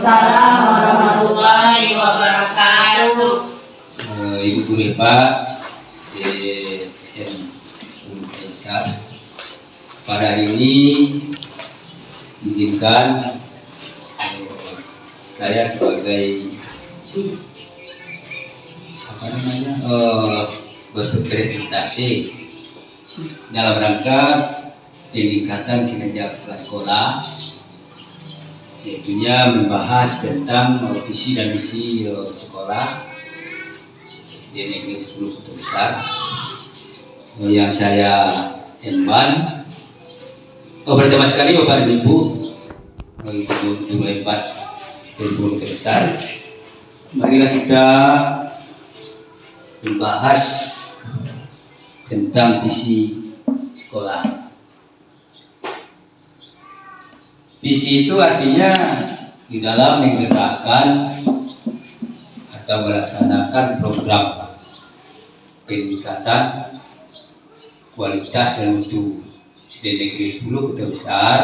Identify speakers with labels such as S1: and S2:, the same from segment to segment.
S1: Waalaikumsalam warahmatullahi wabarakatuh.
S2: Ibu guru Pak, yang besar, pada hari ini izinkan saya sebagai berpresentasi dalam rangka peningkatan kinerja kepala sekolah, yaitunya membahas tentang visi dan misi sekolah SD Negeri 10 Kota Besar yang saya emban. Pertama sekali Bapak dan Ibu, Ibu hebat dari Kota Besar, marilah kita membahas tentang visi sekolah. Visi itu artinya di dalam menggerakkan atau melaksanakan program peningkatan kualitas dan mutu SD Negeri 10 Kota Besar,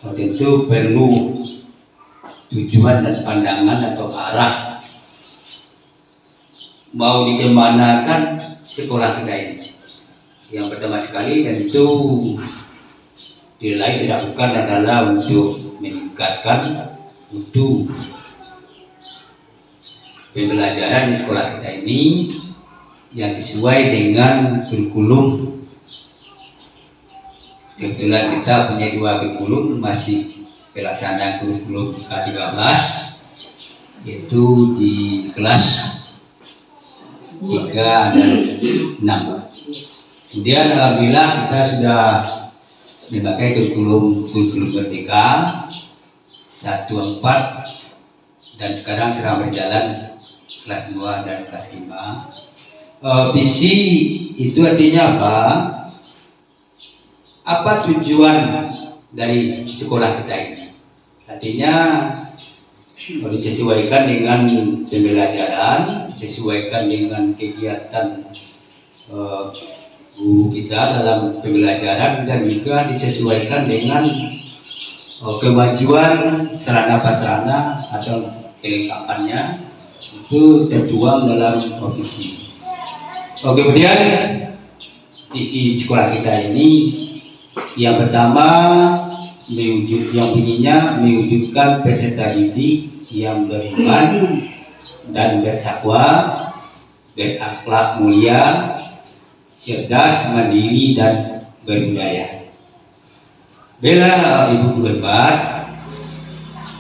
S2: tentu perlu tujuan dan pandangan atau arah mau dikemanakan sekolah kita ini. Yang pertama sekali tentu nilai tidak bukan adalah untuk meningkatkan mutu pembelajaran di sekolah kita ini yang sesuai dengan kurikulum. Kebetulan kita punya dua kurikulum, masih pelaksanaan kurikulum K13, yaitu di kelas 3 dan 6. Kemudian alhamdulillah kita sudah memakai kurikulum Merdeka 1, 4, dan sekarang sedang berjalan kelas 2 dan kelas 5. Visi itu artinya apa? Apa tujuan dari sekolah kita ini? Artinya disesuaikan dengan pembelajaran, disesuaikan dengan kegiatan guru kita dalam pembelajaran, dan juga disesuaikan dengan kemajuan sarana prasarana atau kelengkapannya, itu tertuang dalam visi. Kemudian visi sekolah kita ini yang pertama yang bunyinya mewujudkan peserta didik yang beriman dan bertakwa, berakhlak mulia, cerdas, mandiri, dan berbudaya. Bela Ibu guru hebat,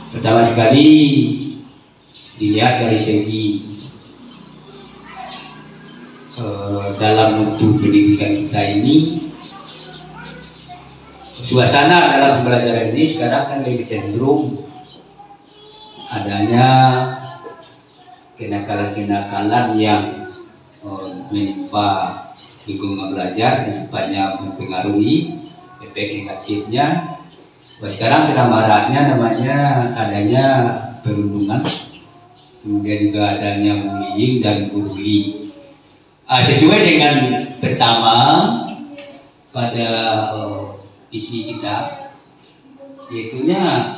S2: pertama sekali dilihat dari segi dalam mutu pendidikan kita ini, suasana dalam pembelajaran ini sekarang kan lebih cenderung adanya kenakalan-kenakalan yang menimpa lingkungan belajar dan sifatnya mempengaruhi efek negatifnya. Sekarang sedang maraknya namanya adanya perundungan, kemudian juga adanya bullying dan bullying. Sesuai dengan pertama pada isi kita, yaitunya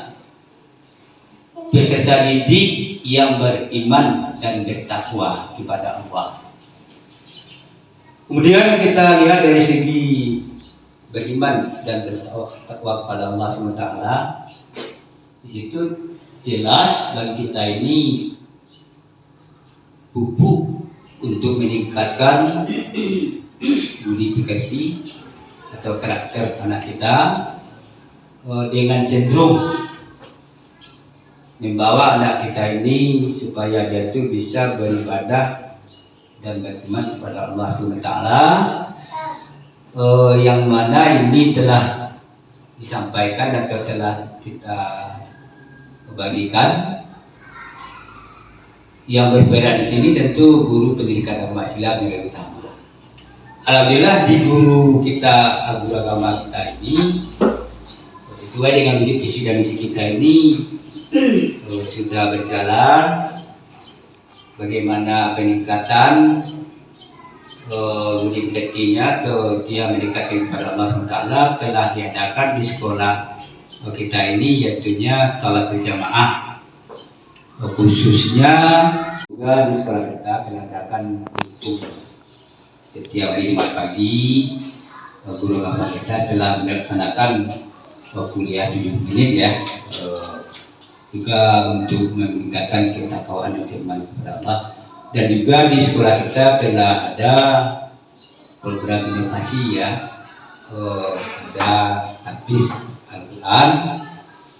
S2: peserta didik yang beriman dan bertakwa kepada Allah. Kemudian kita lihat dari segi beriman dan bertakwa kepada Allah SWT. Di situ jelas bagi kita ini pupuk untuk meningkatkan budi pekerti atau karakter anak kita, dengan cenderung membawa anak kita ini supaya dia itu bisa beribadah dan beriman kepada Allah SWT, yang mana ini telah disampaikan atau telah kita bagikan. Yang berbeda di sini tentu guru pendidikan agama Islam yang lebih utama. Alhamdulillah di guru kita, guru agama kita ini sesuai dengan visi dan misi kita ini sudah berjalan. Bagaimana peningkatan budi pekertinya atau dia mendekati kepada Allah SWT telah diadakan di sekolah kita ini yaitunya salat berjamaah. Khususnya juga di sekolah kita mengadakan untuk setiap hari Jumat pagi guru agama kita telah melaksanakan kuliah 7 menit ya, juga untuk meningkatkan ketakwaan dan keimanan kepada Allah. Dan juga di sekolah kita telah ada program inovasi ya, ada tapis Al-Quran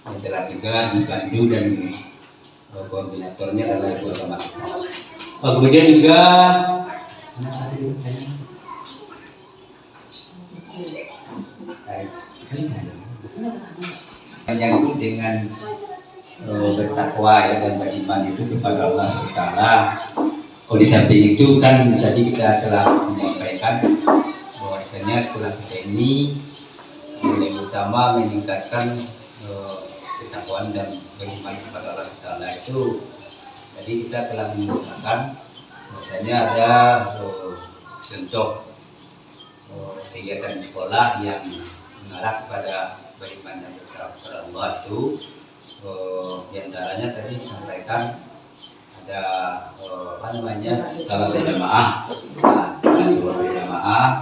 S2: yang telah juga dibantu dan koordinatornya adalah guru agama kita. Kemudian juga menyangkut dengan bertakwa ya dan beriman itu kepada Allah SWT. Kalau di samping itu kan tadi kita telah menyampaikan bahwasanya sekolah kita ini yang utama meningkatkan ketakwaan dan beriman kepada Allah SWT itu. Jadi kita telah menyebutkan bahwasanya ada contoh kegiatan sekolah yang mengarah kepada beriman dan bertakwa kepada Allah itu. Di antaranya tadi disampaikan ada salat berjamaah,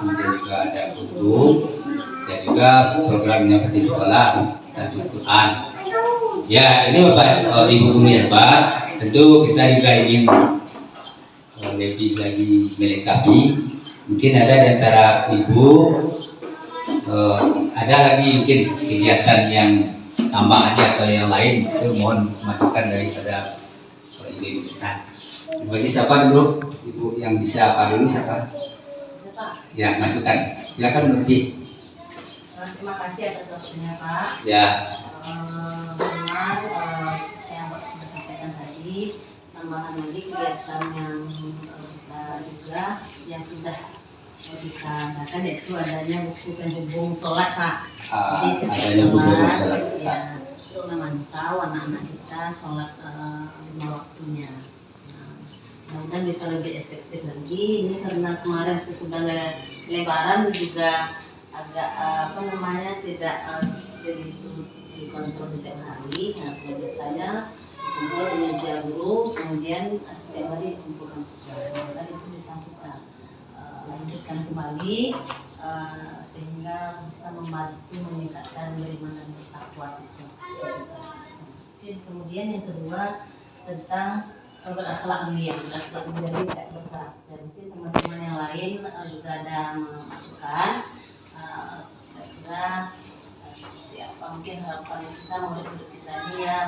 S2: kemudian juga ada buku dan juga programnya di sekolah dan Quran. Ya ini Bapak Ibu guru ya Pak, tentu kita juga ingin lebih lagi melengkapi. Mungkin ada di antara ibu ada lagi mungkin kegiatan yang tambah aja atau yang lain, itu mohon masukan daripada ibu kita. Bagi siapa dulu ibu yang bisa apa dulu siapa? Ya masukan, silakan berhenti.
S1: Terima kasih atas waktunya Pak.
S2: Ya.
S1: Memang seperti yang Pak sudah sampaikan tadi, tambahan lagi kegiatan yang bisa juga yang sudah disanakan yaitu adanya buku penghubung sholat Pak. Jadi setiap kelas ya untuk memantau anak-anak kita sholat 5 waktunya. Mudah-mudahan bisa lebih efektif lagi. Ini karena kemarin sesudah lebaran juga agak tidak begitu dikontrol setiap hari. Nah, biasanya kumpul di meja guru, kemudian setiap hari kumpulkan sesuatu. Dan itu bisa kita lanjutkan kembali sehingga bisa membantu meningkatkan beriman dan bertakwa siswa. Kemudian yang kedua tentang berakhlak mulia. Berakhlak mulia ini tidak bergerak. Dan mungkin teman-teman yang lain juga ada masukan. Kira-kira seperti apa mungkin harapan kita murid-murid kita ini ya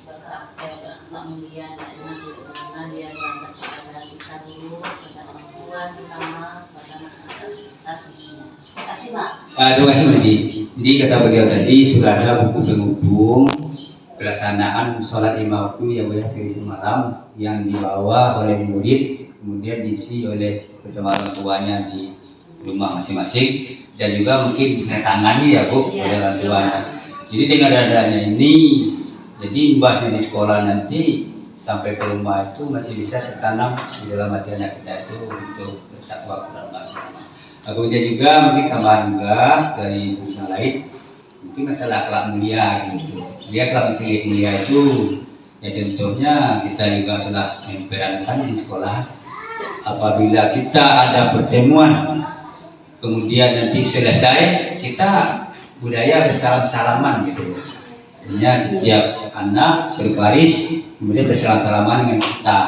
S1: berakhlak mulia, bagaimana dia berangkat kepada kita dulu, kepada orang tua, terutama kepada masyarakat sekitar tentunya. Terima kasih Pak.
S2: Terima kasih Medi. Jadi kata beliau tadi sudah ada buku penghubung pelaksanaan sholat 5 waktu yang boleh sehari semalam yang dibawa oleh murid, kemudian diisi oleh bersama orang tuanya di rumah masing-masing dan juga mungkin ditangani ya Bu oleh orang tuanya. Jadi dengan adanya ini, jadi imbasnya di sekolah nanti sampai ke rumah itu masih bisa tertanam di dalam hati anak kita itu untuk bertakwa kepada Allah. Kemudian juga mungkin tambahan juga dari buku yang lain, mungkin masalah akhlak mulia gitu. Dia akhlak mulia itu ya contohnya kita juga telah memperankan di sekolah apabila kita ada pertemuan kemudian nanti selesai kita budaya bersalam-salaman gitu. Artinya setiap anak berbaris kemudian bersalam-salaman dengan kita.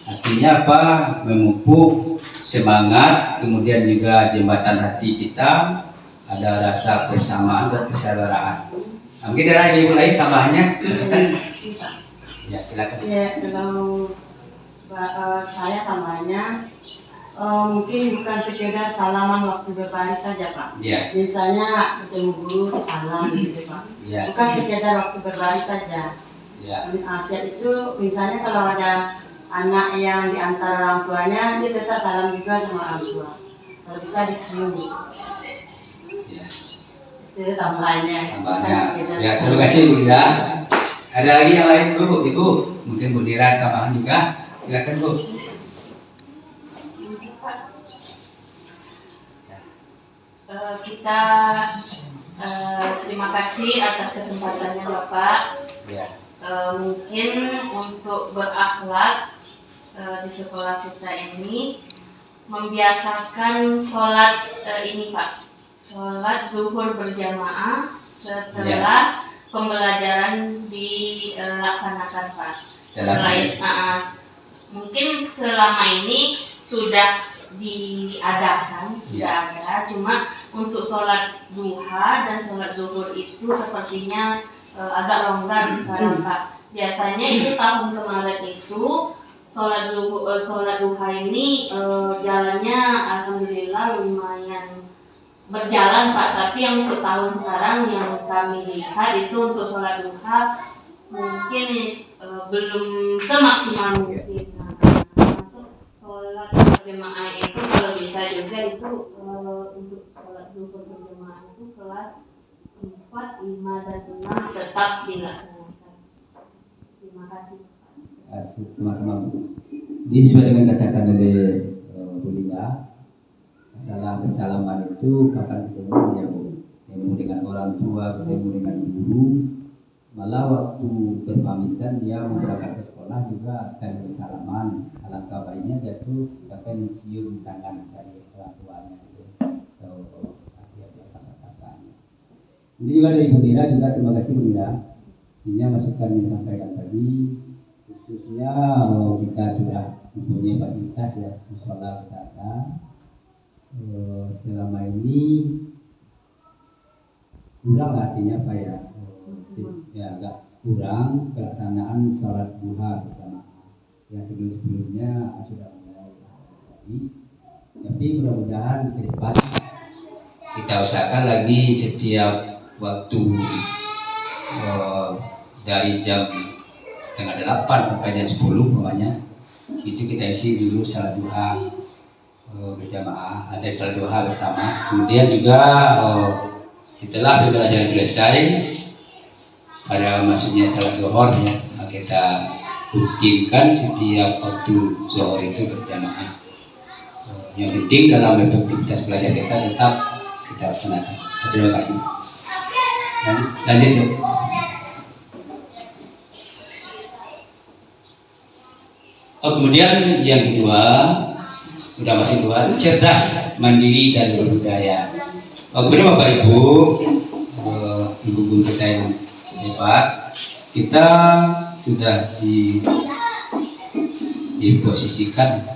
S2: Artinya apa? Memupuk semangat, kemudian juga jembatan hati kita, ada rasa persamaan dan persaudaraan. Mungkin ada ibu lain tambahannya? Ya silakan.
S3: Ya kalau saya tambahannya mungkin bukan sekedar salaman waktu berbaris saja Pak.
S2: Ya.
S3: Misalnya ketemu guru terus salam gitu Pak.
S2: Ya.
S3: Bukan sekedar waktu berbaris saja.
S2: Ya.
S3: Asyik itu misalnya kalau ada anak yang di antara orang tuanya dia tetap salam juga sama orang tua. Kalau bisa dicium.
S2: Ya.
S3: Itu tambahannya.
S2: Ya terima kasih Bu Ida. Ada lagi yang lain Bu, Ibu? Mungkin Bu Dira tambahan juga. Silakan Bu.
S1: Kita Terima kasih atas kesempatannya Bapak.
S2: Ya.
S1: Mungkin untuk berakhlak di sekolah kita ini membiasakan sholat ini Pak, sholat zuhur berjamaah setelah pembelajaran dilaksanakan Pak. Mungkin selama ini sudah diadakan, sudah ada, cuma untuk sholat duha dan sholat zuhur itu sepertinya agak longgar sekarang Pak. Biasanya itu tahun kemarin itu sholat duha ini jalannya alhamdulillah lumayan berjalan Pak. Tapi yang untuk tahun sekarang yang kami lihat itu untuk sholat duha mungkin belum semaksimal mungkin. Sholat berjamaah itu kalau bisa juga itu untuk sholat zuhur berjamaah itu kelas 4, 5, dan 6 tetap dilaksanakan. Terima kasih.
S2: Sama-sama. Jadi sesuai dengan katakan oleh Bu Linda, masalah bersalaman itu kapan ketemu ya Bu? Ketemu dengan orang tua, ketemu dengan guru. Malah waktu berpamitan dia mau berangkat ke sekolah juga saya bersalaman. Alangkah baiknya dia tuh sampai mencium tangan dari orang tuanya itu. Ini juga dari Bu Lira juga, terima kasih Bu Lira. Ini masukan yang disampaikan tadi, khususnya kita sudah mempunyai fasilitas ya, musola kita ada. Selama ini kurang artinya apa ya? Ya agak kurang pelaksanaan sholat duha berjamaah. Yang sebelumnya sudah mulai terjadi, tapi mudah-mudahan ke depan kita usahakan lagi setiap waktu dari jam 7:30 sampai jam 10 umpamanya itu kita isi dulu sholat duha berjamaah, ada sholat duha bersama. Kemudian juga setelah pembelajaran selesai pada maksudnya sholat zuhur ya, kita rutinkan setiap waktu zuhur itu berjamaah. Yang penting dalam aktivitas belajar kita tetap kita laksanakan. Terima kasih. Lanjut yuk. Kemudian yang kedua, sudah masih dua, cerdas, mandiri dan berbudaya. Kemudian Bapak Ibu, ibu guru kita yang hebat, kita sudah diposisikan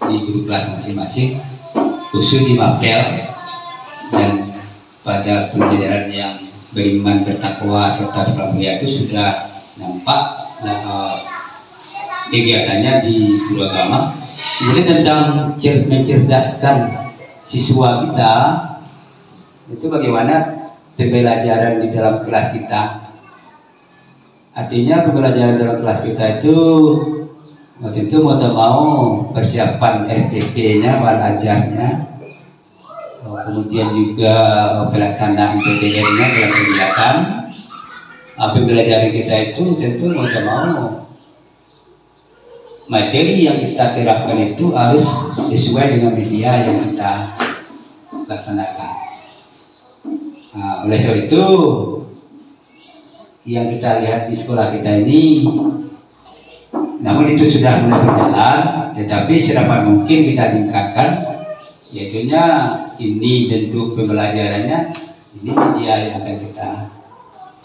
S2: di guru kelas masing-masing, khusus di Mapel, dan pada pembelajaran yang beriman, bertakwa serta bermulia itu sudah nampak kegiatannya di guru agama. Kemudian tentang mencerdaskan siswa kita, itu bagaimana pembelajaran di dalam kelas kita. Artinya pembelajaran dalam kelas kita itu tentu mau tak mau persiapan RPP-nya, bahan ajarnya, kemudian juga pelaksanaan PPR-nya dalam kegiatan. Pembelajaran kita itu tentu mau tak mau materi yang kita terapkan itu harus sesuai dengan media yang kita laksanakan. Oleh sebab itu yang kita lihat di sekolah kita ini, namun itu sudah mulai berjalan, tetapi sedapat mungkin kita tingkatkan, yaitunya ini bentuk pembelajarannya, ini media yang akan kita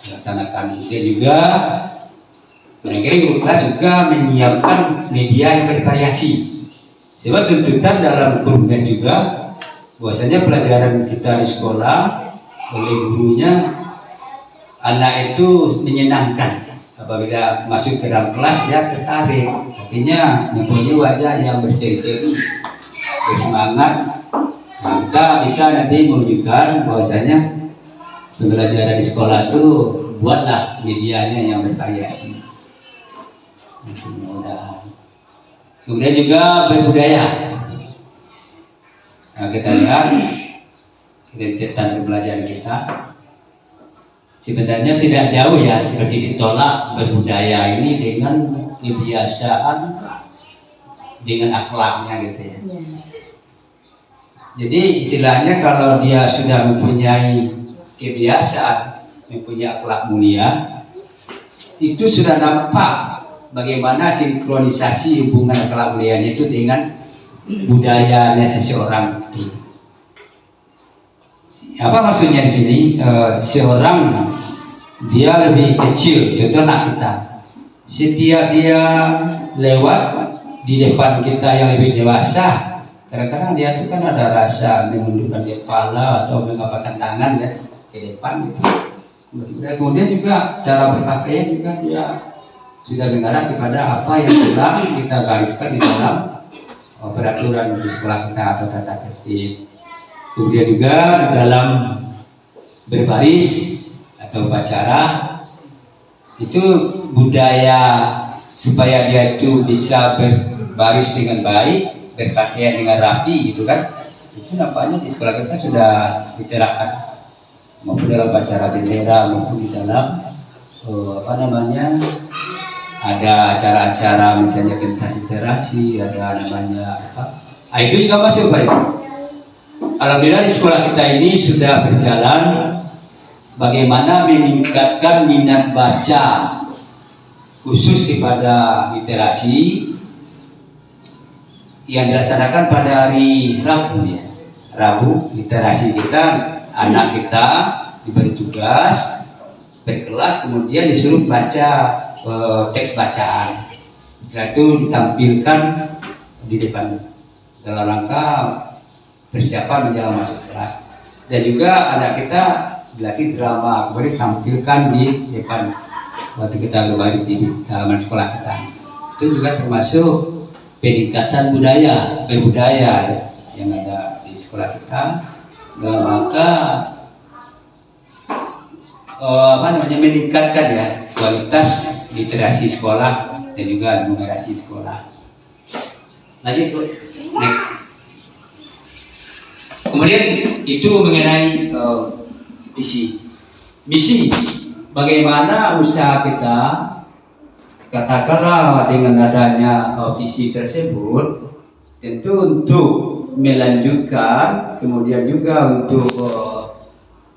S2: laksanakan. Dan juga barangkali guru kelas juga menyiapkan media yang bervariasi. Sebab tuntutan dalam kurikulum juga bahwasanya pelajaran kita di sekolah oleh gurunya, anak itu menyenangkan. Apabila masuk ke dalam kelas dia tertarik, artinya mempunyai wajah yang berseri-seri, bersemangat. Kita bisa nanti menunjukkan bahwasanya pembelajaran di sekolah itu buatlah medianya yang bervariasi. Kemudian juga berbudaya. Kita lihat rentetan pembelajaran kita sebenarnya tidak jauh ya, berarti ditolak berbudaya ini dengan kebiasaan, dengan akhlaknya gitu ya. Jadi istilahnya kalau dia sudah mempunyai kebiasaan, mempunyai akhlak mulia, itu sudah nampak bagaimana sinkronisasi hubungan akhlak mulianya itu dengan budayanya seseorang itu. Apa maksudnya di sini? Seorang dia lebih kecil, contoh anak kita. Setiap dia lewat di depan kita yang lebih dewasa, kadang-kadang dia tuh kan ada rasa menundukkan kepala atau mengapakkan tangan ya ke depan gitu. Kemudian juga cara berpakaian juga dia sudah mengarah kepada apa yang telah kita gariskan di dalam peraturan di sekolah kita atau tata tertib. Kemudian juga dalam berbaris atau upacara itu budaya supaya dia itu bisa berbaris dengan baik, berpakaian dengan rapi gitu kan, itu nampaknya di sekolah kita sudah diterapkan maupun dalam upacara bendera maupun di dalam ada acara-acara misalnya pentas literasi, ada namanya itu juga masuk baik. Alhamdulillah di sekolah kita ini sudah berjalan bagaimana meningkatkan minat baca khusus kepada literasi yang dilaksanakan pada hari Rabu ya. Rabu literasi kita, anak kita diberi tugas berkelas, kemudian disuruh baca teks bacaan. Setelah itu ditampilkan di depan dalam rangka persiapan menjelang masuk kelas. Dan juga anak kita dilatih drama, kemudian tampilkan di depan waktu kita berbaris di halaman sekolah kita. Itu juga termasuk peningkatan berbudaya yang ada di sekolah kita dalam rangka meningkatkan ya kualitas literasi sekolah dan juga numerasi sekolah. Lanjut, next. Kemudian itu mengenai misi. Bagaimana usaha kita, katakanlah dengan adanya visi tersebut, tentu untuk melanjutkan, kemudian juga untuk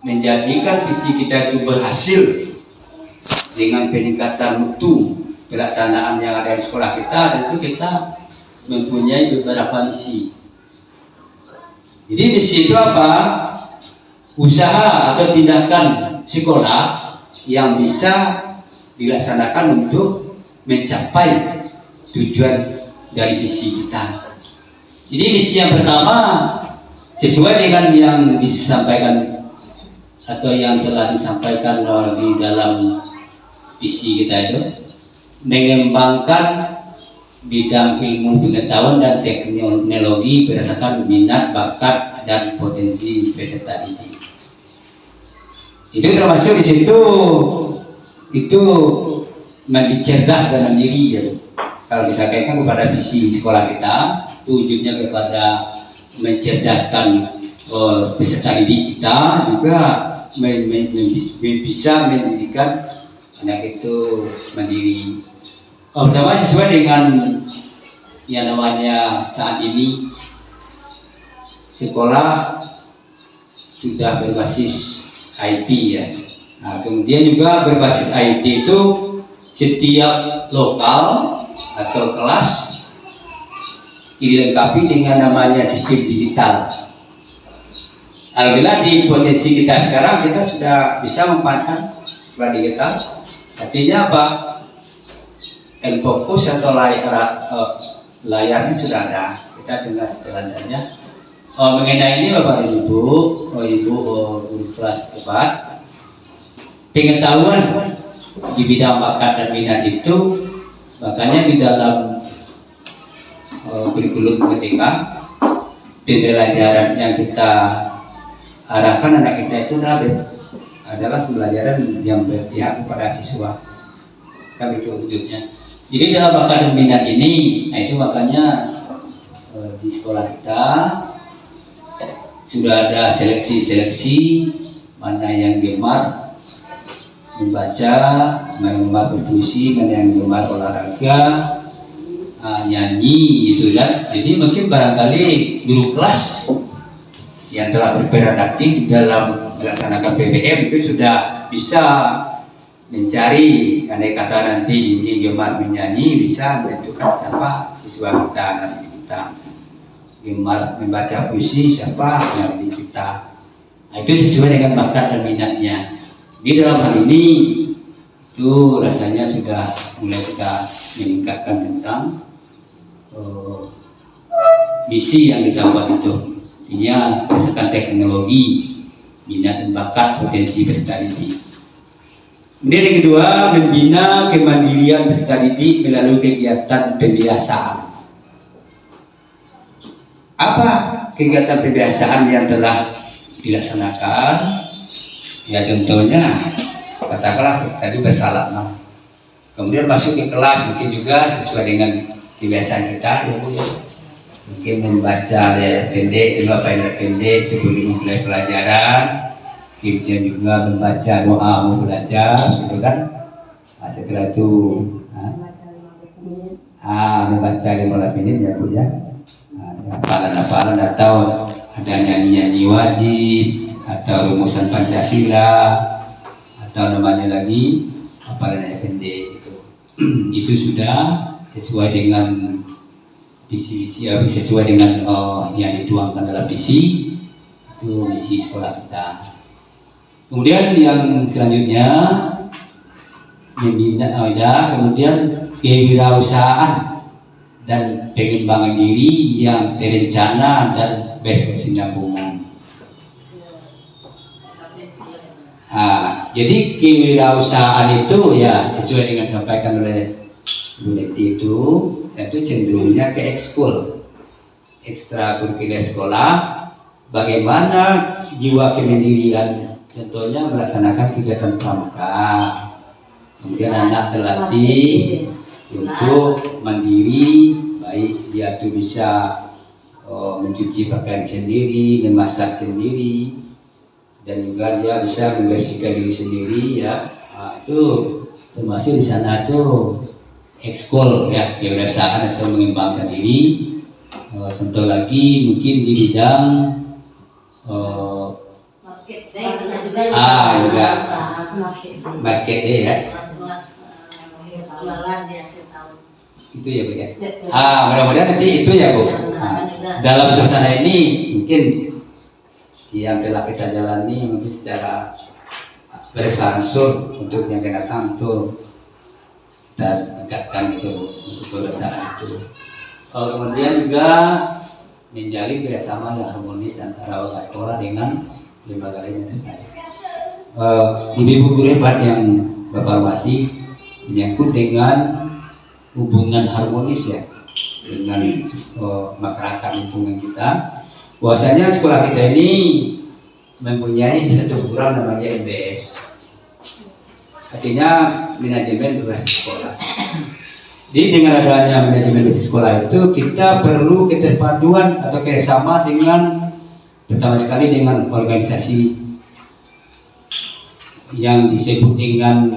S2: menjadikan visi kita itu berhasil dengan peningkatan mutu pelaksanaan yang ada di sekolah kita, tentu kita mempunyai beberapa misi. Jadi misi itu apa? Usaha atau tindakan sekolah yang bisa dilaksanakan untuk mencapai tujuan dari misi kita. Jadi misi yang pertama sesuai dengan yang disampaikan atau yang telah disampaikan di dalam visi kita itu, mengembangkan bidang ilmu pengetahuan dan teknologi berdasarkan minat, bakat, dan potensi peserta didik. Itu termasuk di situ itu menjadi cerdas dalam diri ya. Kalau kita kaitkan kepada visi sekolah kita, tujuannya kepada mencerdaskan peserta didik kita, juga bisa mendidikan anak itu mandiri. Pertama sesuai dengan yang namanya saat ini sekolah sudah berbasis IT ya. Nah, kemudian juga berbasis IT itu setiap lokal atau kelas dilengkapi dengan namanya sistem digital. Alhamdulillah di potensi kita sekarang kita sudah bisa memanfaatkan sekolah digital. Artinya apa? Fokus atau layarnya sudah ada, kita tinggal setelan saja. Mengenai ini Bapak Ibu, guru kelas 4, pengetahuan di bidang bakat dan minat itu, makanya di dalam kurikulum ketika pembelajaran yang kita arahkan anak kita itu adalah pembelajaran yang berpihak kepada siswa. Kan itu wujudnya. Jadi dalam bakat dan minat ini, nah itu makanya di sekolah kita sudah ada seleksi mana yang gemar membaca, mana yang gemar berpuisi, mana yang gemar olahraga, nyanyi gitu kan. Jadi mungkin barangkali guru kelas yang telah berperan aktif dalam melaksanakan PBM itu sudah bisa mencari, andai kata nanti ini gemar menyanyi, bisa menentukan siapa siswa kita, anak kita. Gemar membaca puisi, siapa anak kita. Nah, itu sesuai dengan bakat dan minatnya. Di dalam hal ini itu rasanya sudah mulai kita meningkatkan tentang misi yang kita buat itu. Ini berdasarkan teknologi, minat dan bakat, potensi peserta didik. Kemudian yang kedua, membina kemandirian peserta didik melalui kegiatan pembiasaan. Apa kegiatan pembiasaan yang telah dilaksanakan? Ya contohnya, katakanlah tadi bersalaman, kemudian masuk ke kelas, mungkin juga sesuai dengan kebiasaan kita, ya, mungkin membaca ayat pendek, ayat pendek sebelum mulai pelajaran. Kemudian juga membaca doa mau belajar, gitu kan? Nah, setelah itu membaca 15 menit ya Bu ya. Hafalan atau ada nyanyi-nyanyi wajib atau rumusan Pancasila atau namanya lagi hafalan ayat pendek itu. Itu sudah sesuai dengan visi-visi, sesuai dengan yang dituangkan dalam visi, itu misi sekolah kita. Kemudian yang selanjutnya membina, kemudian kewirausahaan dan pengembangan diri yang terencana dan berkesinambungan. Jadi kewirausahaan itu ya sesuai dengan disampaikan oleh Bu Neti itu cenderungnya ke ekskul, ekstrakurikuler sekolah. Bagaimana jiwa kemandirian? Contohnya melaksanakan kegiatan pramuka, kemudian anak terlatih untuk mandiri, baik dia tuh bisa mencuci pakaian sendiri, memasak sendiri, dan juga dia bisa membersihkan diri sendiri ya. Itu termasuk di sana tuh ekskul ya, kewirausahaan atau mengembangkan diri. Contoh lagi mungkin di bidang juga market day ya. Itu ya Bu ya. Mudah-mudahan nanti itu ya Bu. Dalam suasana ini mungkin yang telah kita jalani mungkin secara berangsur untuk yang akan datang tuh kita tingkatkan itu untuk kebiasaan itu. Kemudian juga menjalin kerjasama yang harmonis antara warga sekolah dengan lembaga lainnya terkait. Ibu guru hebat yang Bapak hormati, menyangkut dengan hubungan harmonis ya dengan masyarakat lingkungan kita. Bahwasanya sekolah kita ini mempunyai satu program namanya MBS, artinya manajemen berbasis sekolah. Jadi dengan adanya manajemen berbasis sekolah itu kita perlu keterpaduan atau kerjasama dengan pertama sekali dengan organisasi yang disebut dengan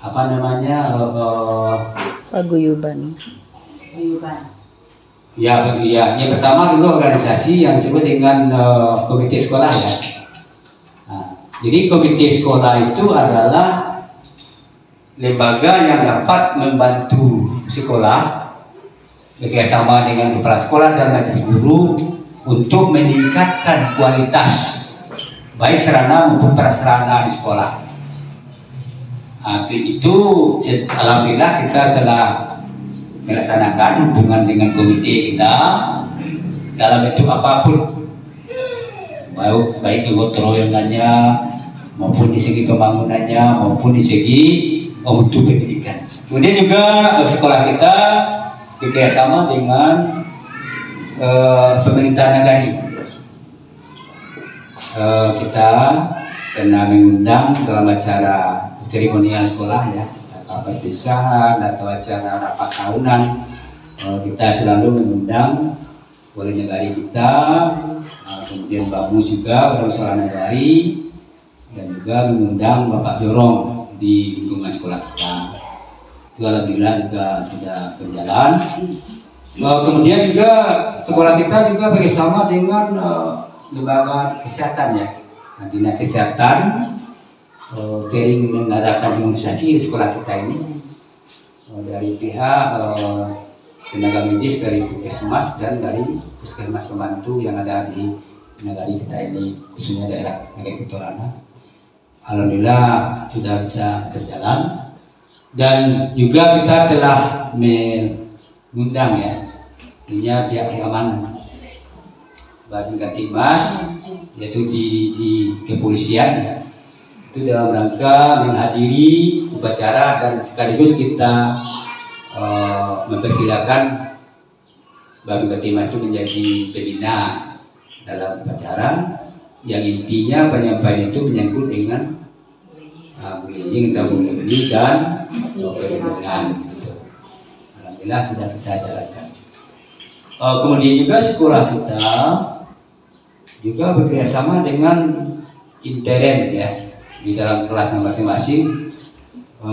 S2: apa namanya
S4: paguyuban.
S2: Ya, yang pertama dulu organisasi yang disebut dengan komite sekolah ya. Jadi komite sekolah itu adalah lembaga yang dapat membantu sekolah bekerjasama dengan kepala sekolah dan majelis guru untuk meningkatkan kualitas baik sarana maupun prasarana di sekolah. Itu alhamdulillah kita telah melaksanakan hubungan dengan komite kita dalam bentuk apapun, baik gotong royongannya maupun di segi pembangunannya maupun di segi mutu pendidikan. Kemudian juga sekolah kita bekerjasama dengan pemerintah negara. Kita pernah mengundang dalam acara seremonial sekolah ya, atau perpisahan atau acara rapat tahunan, kita selalu mengundang wali negari kita, kemudian Bamu juga bersama negari, dan juga mengundang Bapak Jorong di lingkungan sekolah kita. Itu alhamdulillah juga sudah berjalan. Kemudian juga sekolah kita juga bersama dengan lembaga kesehatan ya, Dinas Kesehatan sering mengadakan imunisasi di sekolah kita ini dari pihak tenaga medis dari puskesmas dan dari puskesmas pembantu yang ada di negara kita ini, khususnya daerah Negeri Kutorana. Alhamdulillah sudah bisa berjalan, dan juga kita telah mengundang ya pihak keamanan Babin Katimas, yaitu di kepolisian, itu dalam rangka menghadiri upacara dan sekaligus kita mempersilakan Babin Katimas itu menjadi pembina dalam upacara yang intinya penyampaian itu menyangkut dengan bullying atau bullying dan perlindungan. Alhamdulillah sudah kita jalankan. Kemudian juga sekolah kita juga bekerjasama dengan intern ya di dalam kelas masing-masing.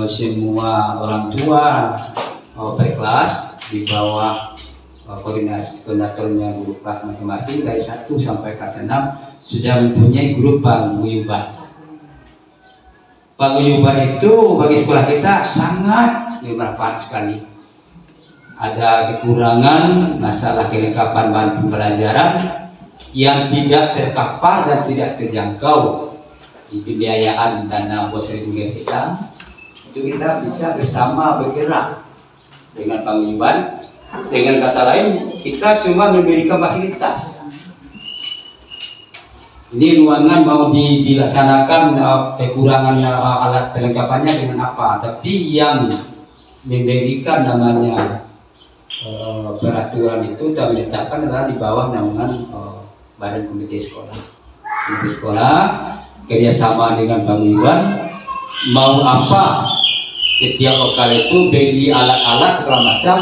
S2: Semua orang tua per kelas di bawah koordinatornya guru kelas masing-masing dari 1 sampai kelas 6 sudah mempunyai grup paguyuban. Paguyuban itu bagi sekolah kita sangat bermanfaat sekali. Ada kekurangan masalah kelengkapan bahan pembelajaran yang tidak terkapar dan tidak terjangkau di pembiayaan dana bos reguler kita, itu kita bisa bersama bergerak dengan paguyuban. Dengan kata lain, kita cuma memberikan fasilitas. Ini ruangan mau dilaksanakan kekurangan alat perlengkapannya dengan apa, tapi yang memberikan namanya peraturan itu kita menetapkan adalah di bawah naungan Badan Komite Sekolah. Komite Sekolah kerjasama dengan paguyuban, mau apa setiap lokal itu beli alat-alat segala macam.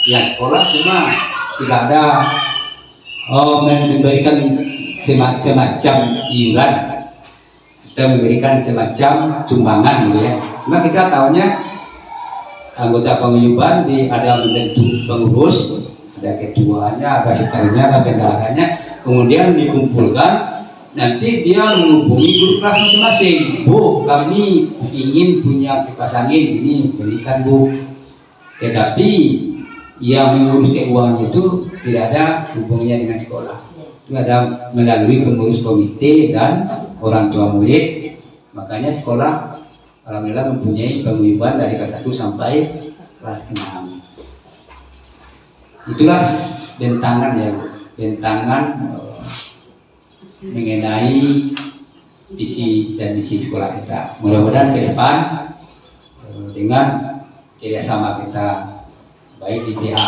S2: Ya sekolah cuma tidak ada memberikan semacam iuran, kita memberikan semacam sumbangan gitu ya. Cuma kita tahunya anggota paguyuban ada membentuk pengurus, ada ketuanya, ada sekretarinya, ada bendaharanya, kemudian dikumpulkan, nanti dia menghubungi guru kelas masing-masing. Bu, kami ingin punya kipas angin ini, berikan Bu. Tetapi yang mengurus keuangan itu tidak ada hubungannya dengan sekolah. Itu ada melalui pengurus komite dan orang tua murid. Makanya sekolah alhamdulillah mempunyai paguyuban dari kelas 1 sampai kelas 6. Itulah bentangan ya, bentangan mengenai visi dan misi sekolah kita. Mudah-mudahan ke depan dengan kerjasama kita, baik di pihak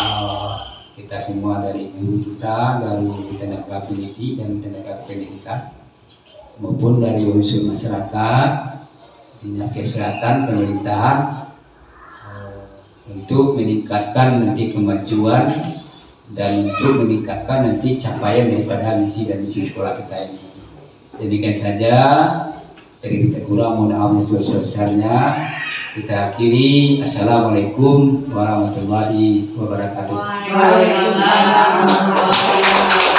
S2: kita semua dari guru kita, dari tenaga pendidik dan tenaga pendidikan, maupun dari unsur masyarakat, dinas kesehatan, pemerintahan, untuk meningkatkan nanti kemajuan dan untuk meningkatkan nanti capaian daripada misi dan misi sekolah kita ini. Demikian saja, terlebih kurang mohon maaf yang sebesar-besarnya. Kita akhiri. Assalamualaikum warahmatullahi wabarakatuh.
S1: Waalaikumsalam warahmatullahi wabarakatuh.